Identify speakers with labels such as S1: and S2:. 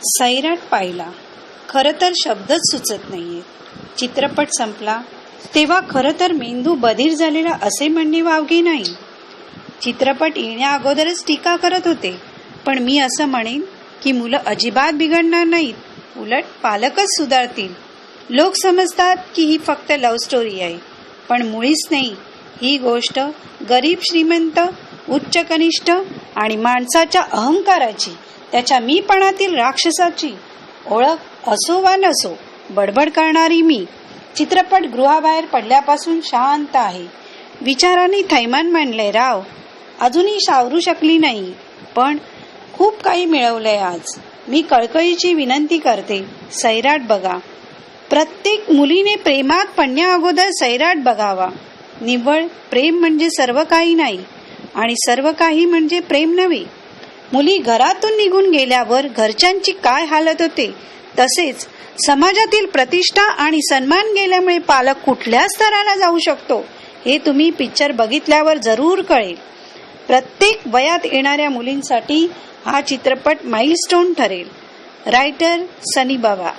S1: सैराट पाहिला. खरं तर शब्दच सुचत नाहीये. चित्रपट संपला तेव्हा खरं तर मेंदू बधीर झालेला असे म्हणणे वावगे नाही. चित्रपट येण्या अगोदरच टीका करत होते, पण मी असं म्हणेन की मुलं अजिबात बिघडणार नाहीत, उलट पालकच सुधारतील. लोक समजतात की ही फक्त लव्ह स्टोरी आहे, पण मुळीच नाही. ही गोष्ट गरीब श्रीमंत, उच्च कनिष्ठ आणि माणसाच्या अहंकाराची, त्याच्या मीपणातील राक्षसाची ओळख असो वा नसो बडबड करणारी मी. चित्रपट गृहाबाहेर पडल्यापासून शांत आहे. विचारांनी थैमान मांडलंय राव. अजूनही सावरू शकली नाही, पण खूप काही मिळवलंय आज. मी कळकळीची विनंती करते, सैराट बघा. प्रत्येक मुलीने प्रेमात पडण्या अगोदर सैराट बघावा. निव्वळ प्रेम म्हणजे सर्व काही नाही, आणि सर्व काही म्हणजे प्रेम नव्हे. मुली घरातून निघून गेल्यावर घरच्यांची काय हालत होते, तसेच समाजातील प्रतिष्ठा आणि सन्मान गेल्यामुळे पालक कुठल्या स्तराला जाऊ शकतो, हे तुम्ही पिक्चर बघितल्यावर जरूर कळेल. प्रत्येक वयात येणाऱ्या मुलींसाठी हा चित्रपट माइलस्टोन ठरेल. रायटर सनी बाबा.